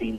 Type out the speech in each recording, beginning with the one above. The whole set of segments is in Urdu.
3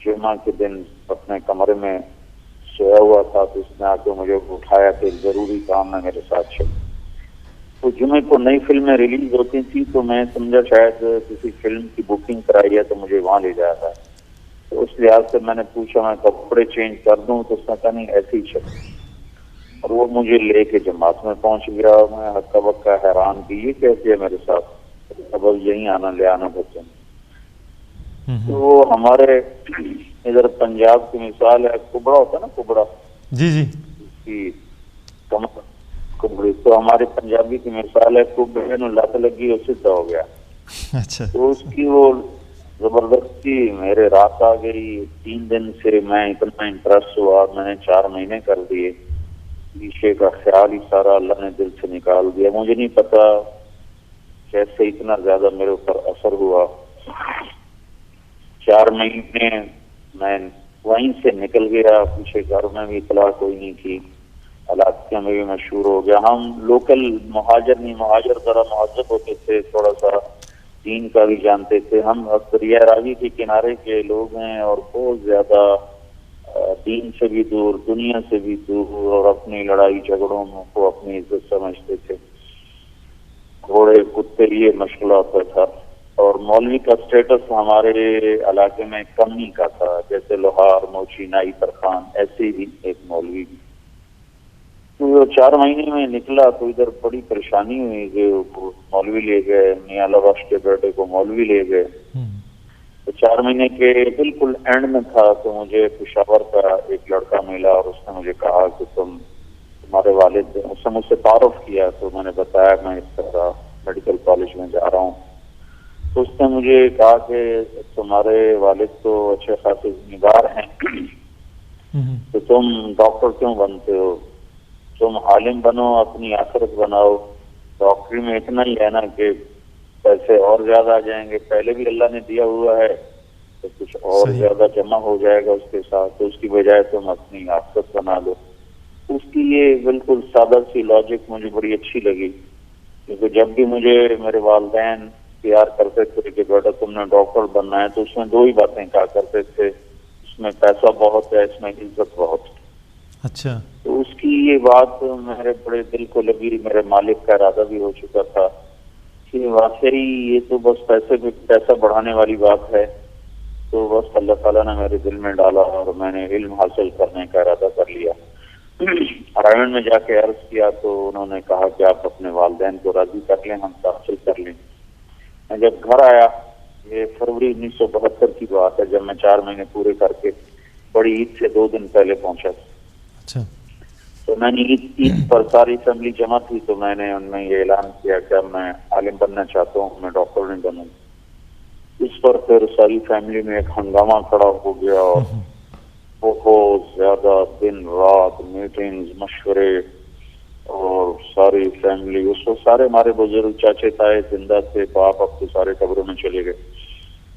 جمعہ کے دن اپنے کمرے میں سویا ہوا تھا تو اس نے آ کے مجھے اٹھایا کہ ضروری کام ہے میرے ساتھ چل. تو جمعے کو نئی فلمیں ریلیز ہوتی تھی تو میں سمجھا شاید کسی فلم کی بکنگ کرائی ہے تو مجھے وہاں لے جایا تھا. تو اس لحاظ سے میں نے پوچھا میں کپڑے چینج کر دوں تو اس نے کہا نہیں ایسے ہی چل. اور وہ مجھے لے کے جماعت میں پہنچ گیا. میں ہکا بکا حیران کہ یہ کیسے ہے میرے ساتھ. اب یہیں آنا لے آنا بچوں. تو ہمارے ادھر پنجاب کی مثال ہے کبڑا ہوتا ہے نا کبڑا. جی جی کی کمر کبڑی. تو ہمارے پنجابی کی مثال ہے کبڑے نو لت لگی اور سیدھا ہو گیا. اچھا تو اس کی وہ زبردستی میرے رات آ گئی. 3 دن سے میں اتنا انٹرسٹ ہوا میں نے 4 مہینے کر دیے. پیچھے کا خیال ہی سارا اللہ نے دل سے نکال دیا. مجھے نہیں پتا کیسے اتنا زیادہ میرے اوپر اثر ہوا. 4 مہینے میں وہیں سے نکل گیا. پیچھے گھر میں بھی اطلاع کوئی نہیں تھی. علاقے میں بھی مشہور ہو گیا. ہم لوکل مہاجر نہیں مہاجر ذرا مہذب ہوتے تھے تھوڑا سا دین کا بھی جانتے تھے. ہم دریا راوی کے کنارے کے لوگ ہیں اور بہت زیادہ دین سے بھی دور دنیا سے بھی دور اور اپنی لڑائی جھگڑوں کو اپنی عزت سمجھتے تھے. گھوڑے کتے یہ مشغلہ ہوتا تھا. اور مولوی کا سٹیٹس ہمارے علاقے میں کمی کا تھا. جیسے لوہار موچی نائی ترخان ایسے ہی ایک مولوی. تو 4 مہینے میں نکلا تو ادھر بڑی پریشانی ہوئی کہ مولوی لے گئے. میاں اللہ بخش کے بیٹے کو مولوی لے گئے. تو 4 مہینے کے بالکل اینڈ میں تھا تو مجھے پشاور کا ایک لڑکا ملا اور اس نے مجھے کہا کہ تمہارے والد. اس نے مجھ سے تعارف کیا تو میں نے بتایا میں اس طرح میڈیکل کالج میں جا رہا ہوں. تو اس نے مجھے کہا کہ تمہارے والد تو اچھے خاصے ذمہ ہیں تو تم ڈاکٹر کیوں بنتے ہو. تم عالم بنو اپنی آخرت بناؤ. ڈاکٹری میں اتنا ہی ہے نا کہ پیسے اور زیادہ آ جائیں گے. پہلے بھی اللہ نے دیا ہوا ہے تو کچھ اور زیادہ جمع ہو جائے گا اس کے ساتھ. تو اس کی بجائے تم اپنی آخرت بنا لو. اس کی یہ بالکل سادہ سی لاجک مجھے بڑی اچھی لگی. کیونکہ جب بھی مجھے میرے والدین پیار کرتے تھے کہ بیٹا تم نے ڈاکٹر بننا ہے تو اس میں 2 ہی باتیں کہا کرتے تھے. اس میں پیسہ بہت ہے اس میں عزت بہت ہے. اچھا. تو اس کی یہ بات میرے بڑے دل کو لگی. میرے مالک کا ارادہ بھی ہو چکا تھا کہ واقعی یہ تو بس پیسہ بڑھانے والی بات ہے. تو بس اللہ تعالیٰ نے میرے دل میں ڈالا اور میں نے علم حاصل کرنے کا ارادہ کر لیا. رائمنڈ میں جا کے عرض کیا تو انہوں نے کہا کہ آپ اپنے والدین کو راضی کر لیں ہم حاصل کر لیں. میں جب گھر آیا یہ فروری 1972 کی بات ہے جب میں 4 مہینے پورے کر کے بڑی عید سے 2 دن پہلے پہنچا. اچھا. تو میں نے عید پر ساری فیملی جمع تھی تو میں نے ان میں یہ اعلان کیا کہ اب میں عالم بننا چاہتا ہوں میں ڈاکٹر نہیں بنوں. اس پر پھر ساری فیملی میں ایک ہنگامہ کھڑا ہو گیا اور بہت زیادہ دن رات میٹنگز مشورے اور ساری فیملی. اس وقت سارے ہمارے بزرگ چاچے تائے زندہ تھے. باپ اب تو سارے قبروں میں چلے گئے.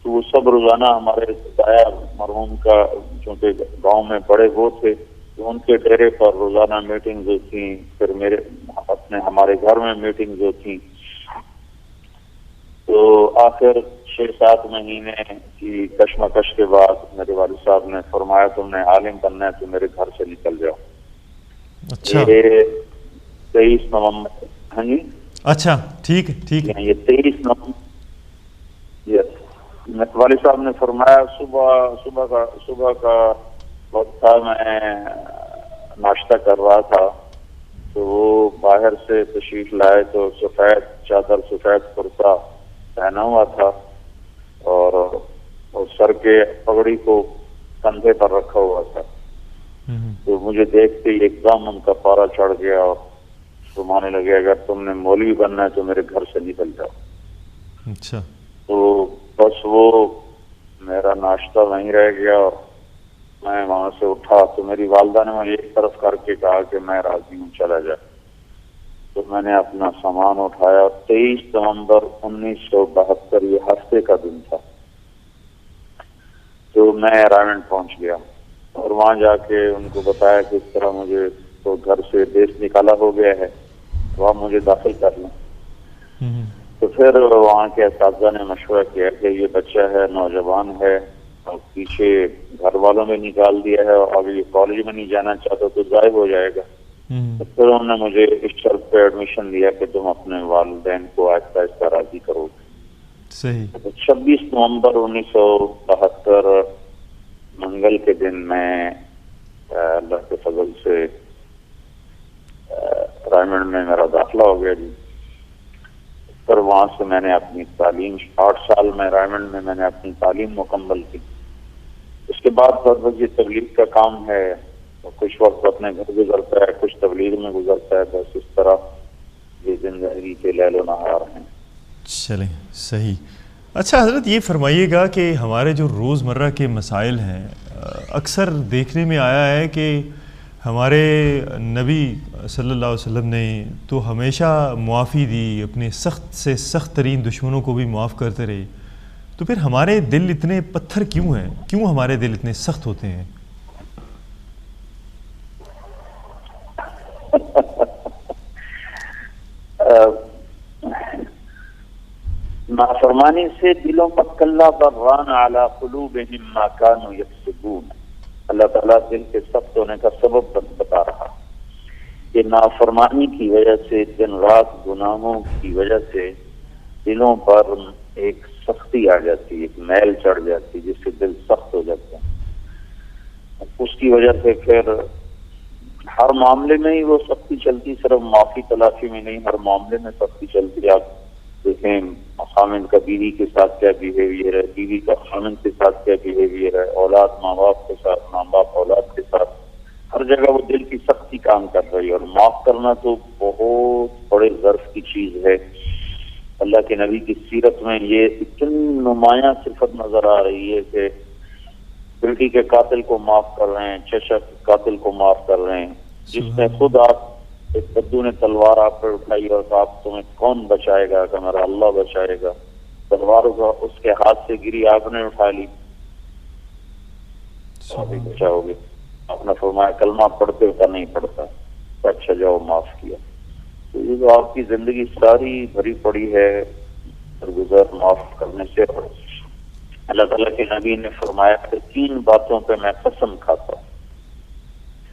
تو وہ سب روزانہ ہمارے دایا مرحوم کا چونکہ گاؤں میں بڑے وہ تھے تو ان کے ڈیرے پر روزانہ میٹنگز ہوتی. پھر میرے ہمارے گھر میں میٹنگز ہوتی. تو آخر 6-7 مہینے کی کشمکش کے بعد میرے والد صاحب نے فرمایا تم نے عالم بننا ہے تو میرے گھر سے نکل جاؤ. اچھا. یہ 23 نومبر. ہاں جی. اچھا ٹھیک ہے. یہ 23 نومبر میرے والد صاحب نے فرمایا. صبح کا وقت تھا. میں ناشتہ کر رہا تھا تو وہ باہر سے تشریف لائے تو سفید چادر سفید کرتا پہنا ہوا تھا اور سر کے پگڑی کو کندھے پر رکھا ہوا تھا. تو مجھے دیکھتے ہی ایک دم ان کا پارا چڑھ گیا اور فرمانے لگے اگر تم نے مولوی بننا ہے تو میرے گھر سے نکل جاؤ. اچھا. تو بس وہ میرا ناشتہ وہیں رہ گیا اور میں وہاں سے اٹھا تو میری والدہ نے مجھے ایک طرف کر کے کہا کہ میں راضی ہوں چلا جا. تو میں نے اپنا سامان اٹھایا. 23 نومبر 1972 یہ ہفتے کا دن تھا. تو میں رائمنڈ پہنچ گیا اور وہاں جا کے ان کو بتایا کہ اس طرح مجھے تو گھر سے دیش نکالا ہو گیا ہے تو آپ مجھے داخل کر لیں. تو پھر وہاں کے اساتذہ نے مشورہ کیا کہ یہ بچہ ہے نوجوان ہے اور پیچھے گھر والوں نے نکال دیا ہے اور اب یہ کالج میں نہیں جانا چاہتا تو غائب ہو جائے گا. تو پھر انہوں نے مجھے اس شرط پہ ایڈمیشن دیا کہ تم اپنے والدین کو آہستہ آہستہ راضی کرو. صحیح. 26 نومبر 1972 منگل کے دن میں اللہ کے فضل سے رائمنڈ میں میرا داخلہ ہو گیا جی. پھر وہاں سے میں نے اپنی تعلیم 8 سال میں رائمنڈ میں نے اپنی تعلیم مکمل کی. اس کے بعد بس یہ تبلیغ کا کام ہے. کچھ وقت اپنے گھر گزرتا ہے, کچھ تبلیغ میں گزرتا ہے. بس اس طرح یہ زندگی کے لیل و نہار ہیں. چلیں صحیح. اچھا حضرت یہ فرمائیے گا کہ ہمارے جو روزمرہ کے مسائل ہیں اکثر دیکھنے میں آیا ہے کہ ہمارے نبی صلی اللہ علیہ وسلم نے تو ہمیشہ معافی دی, اپنے سخت سے سخت ترین دشمنوں کو بھی معاف کرتے رہے. تو پھر ہمارے دل اتنے پتھر کیوں ہیں؟ کیوں ہمارے دل اتنے سخت ہوتے ہیں؟ نافرمانی سے دلوں پر کلا بران علی قلوبہم ما کانوا یکسبون. اللہ تعالیٰ دل کے سخت ہونے کا سبب بتا رہا. یہ نافرمانی کی وجہ سے, دن رات گناہوں کی وجہ سے دلوں پر ایک سختی آ جاتی, ایک میل چڑھ جاتی جس سے دل سخت ہو جاتا ہے. اس کی وجہ سے پھر ہر معاملے میں ہی وہ سختی چلتی, صرف معافی تلافی میں نہیں, ہر معاملے میں سختی چلتی. آپ دیکھیں خامند کا بیوی کے ساتھ کیا بیہیویئر ہے, بیوی کا خامند کے ساتھ کیا بیہیویئر ہے, اولاد ماں باپ کے ساتھ, ماں باپ اولاد کے ساتھ, ہر جگہ وہ دل کی سختی کام کر رہی ہے. اور معاف کرنا تو بہت بڑے ظرف کی چیز ہے. اللہ کے نبی کی سیرت میں یہ اتنی نمایاں صفت نظر آ رہی ہے کہ بیٹی کے قاتل کو معاف کر رہے ہیں, چچا کے قاتل کو معاف کر رہے ہیں. جس میں خود آپ ایک بدو نے تلوار آپ پر اٹھائی اور آپ تمہیں کون بچائے گا کہ میرا اللہ بچائے گا. تلوار اس کے ہاتھ سے گری, آپ نے اٹھا لی, آپ ہی بچاؤ گے. آپ نے فرمایا کلمہ پڑھتے ہوتا نہیں پڑھتا, اچھا جاؤ معاف کیا. تو یہ جو آپ کی زندگی ساری بھری پڑی ہے درگزر معاف کرنے سے. اللہ تعالیٰ کے نبی نے فرمایا کہ 3 باتوں پہ میں قسم کھاتا ہوں.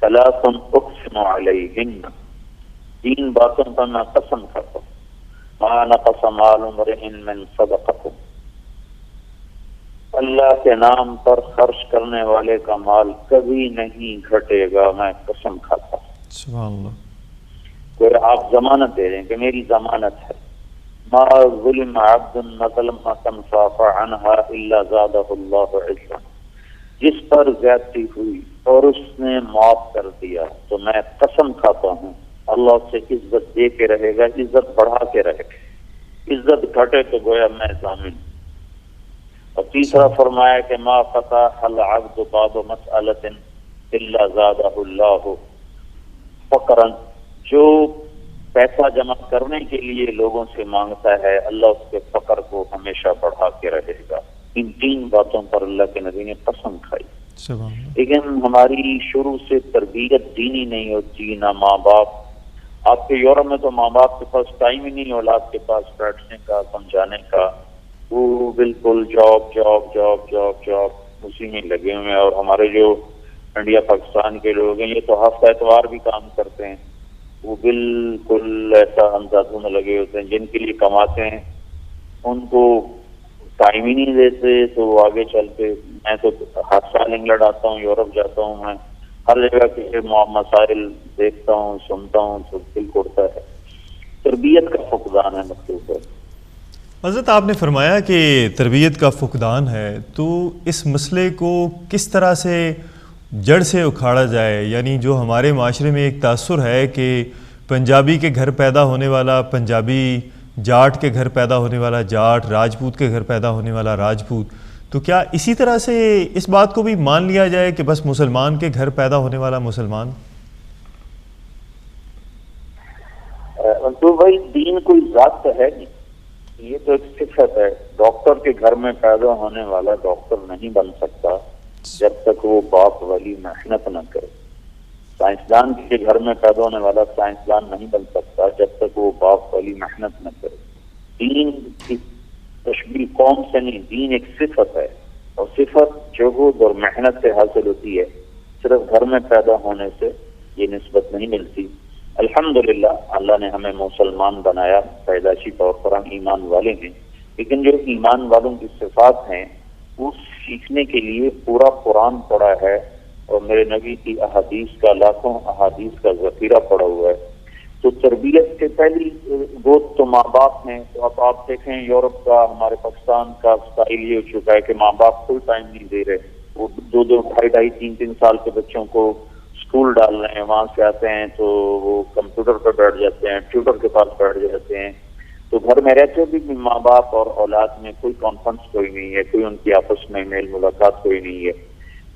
ثلاث اقسم علیہن, 3 باتوں پر میں قسم کھاتا ہوں. ما نقص مال امرئ من صدقۃ, اللہ کے نام پر خرچ کرنے والے کا مال کبھی نہیں گھٹے گا, میں قسم کھاتا ہوں. سبحان اللہ. کوئی آپ ضمانت دے دیں کہ میری ضمانت ہے. ما ظلم عبد مظلمۃ فاعف عنها الا زادہ اللہ عزا, جس پر زیادتی ہوئی اور اس نے معاف کر دیا تو میں قسم کھاتا ہوں اللہ اس سے عزت دے کے رہے گا, عزت بڑھا کے رہے گا. عزت گھٹے تو گویا میں ضامن. اور تیسرا فرمایا کہ ما فتح العبد بعد مسألۃ الا زادہ اللہ فقرا, جو پیسہ جمع کرنے کے لیے لوگوں سے مانگتا ہے اللہ اس کے فقر کو ہمیشہ بڑھا کے رہے گا. ان 3 باتوں پر اللہ کے نبی نے قسم کھائی. لیکن ہماری شروع سے تربیت دینی نہیں ہوتی, نہ ماں باپ. آپ کے یورپ میں تو ماں باپ کے پاس ٹائم ہی نہیں اولاد کے پاس بیٹھنے کا, سمجھانے کا. وہ بالکل job job job job job اسی میں لگے ہوئے ہیں. اور ہمارے جو انڈیا پاکستان کے لوگ ہیں یہ تو ہفتہ اتوار بھی کام کرتے ہیں. وہ بالکل ایسا اندازوں میں لگے ہوتے ہیں. جن کے لیے کماتے ہیں ان کو ٹائم ہی نہیں دیتے. تو آگے چلتے میں تو ہر سال انگلینڈ آتا ہوں, یورپ جاتا ہوں, میں ہر جگہ کے مسائل دیکھتا ہوں, سنتا ہوں تو دل کوڑتا ہے. تربیت کا فقدان ہے مخصوص ہے. حضرت آپ نے فرمایا کہ تربیت کا فقدان ہے, تو اس مسئلے کو کس طرح سے جڑ سے اکھاڑا جائے؟ یعنی جو ہمارے معاشرے میں ایک تاثر ہے کہ پنجابی کے گھر پیدا ہونے والا پنجابی, جاٹ کے گھر پیدا ہونے والا جاٹ, راجپوت کے گھر پیدا ہونے والا راجپوت, تو کیا اسی طرح سے اس بات کو بھی مان لیا جائے کہ بس مسلمان کے گھر پیدا ہونے والا مسلمان؟ تو بھائی دین کوئی ذات تو ہے نہیں, یہ تو ایک صفت ہے. ڈاکٹر کے گھر میں پیدا ہونے والا ڈاکٹر نہیں بن سکتا جب تک وہ باپ والی محنت نہ کرے. سائنسدان کے گھر میں پیدا ہونے والا سائنسدان نہیں بن سکتا جب تک وہ باپ والی محنت نہ کرے. دین کی تشبیہ قوم سے نہیں, دین ایک صفت ہے اور صفت جہد اور محنت سے حاصل ہوتی ہے، صرف گھر میں پیدا ہونے سے یہ نسبت نہیں ملتی۔ الحمدللہ اللہ نے ہمیں مسلمان بنایا، پیدائشی طور پر ہم ایمان والے ہیں، لیکن جو ایمان والوں کی صفات ہیں وہ سیکھنے کے لیے پورا قرآن پڑھا ہے اور میرے نبی کی احادیث کا، لاکھوں احادیث کا ذخیرہ پڑا ہوا ہے۔ تو تربیت کے پہلی گود تو ماں باپ ہیں۔ تو اب آپ دیکھیں یورپ کا، ہمارے پاکستان کا اسٹائل یہ ہو چکا ہے کہ ماں باپ فل ٹائم نہیں دے رہے، وہ 2 ڈھائی 3 سال کے بچوں کو اسکول ڈال رہے ہیں، وہاں سے آتے ہیں تو وہ کمپیوٹر پر بیٹھ جاتے ہیں، ٹیوٹر کے پاس بیٹھ جاتے ہیں۔ تو گھر میں رہتے بھی ماں باپ اور اولاد میں کوئی کانفرنس کوئی نہیں ہے، کوئی ان کی آپس میں میل ملاقات کوئی نہیں ہے۔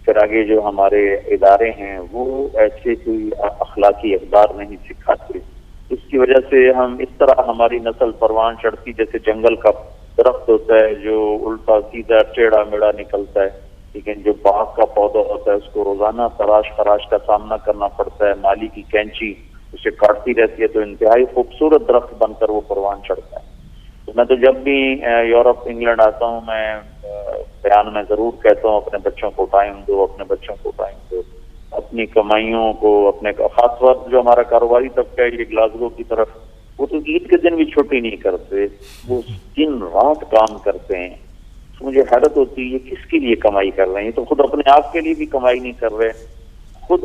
پھر آگے جو ہمارے ادارے ہیں وہ ایسے کوئی اخلاقی اقدار نہیں سکھاتے، اس کی وجہ سے ہم اس طرح ہماری نسل پروان چڑھتی جیسے جنگل کا درخت ہوتا ہے جو الٹا سیدھا ٹیڑھا میڑا نکلتا ہے، لیکن جو باغ کا پودا ہوتا ہے اس کو روزانہ تراش خراش کا سامنا کرنا پڑتا ہے، مالی کی کینچی اسے کاٹتی رہتی ہے، تو انتہائی خوبصورت درخت بن کر وہ پروان چڑھتا ہے۔ تو میں تو جب بھی یورپ انگلینڈ آتا ہوں میں بیان میں ضرور کہتا ہوں اپنے بچوں کو ٹائم دو، اپنے بچوں کو ٹائم دو، اپنی کمائیوں کو، اپنے خاص طور جو ہمارا کاروباری طبقہ ہے یہ گلاسگو کی طرف، وہ تو عید کے دن بھی چھٹی نہیں کرتے، وہ دن رات کام کرتے ہیں۔ تو مجھے حیرت ہوتی ہے یہ کس کے لیے کمائی کر رہے ہیں؟ یہ تو خود اپنے آپ کے لیے بھی کمائی نہیں کر رہے، خود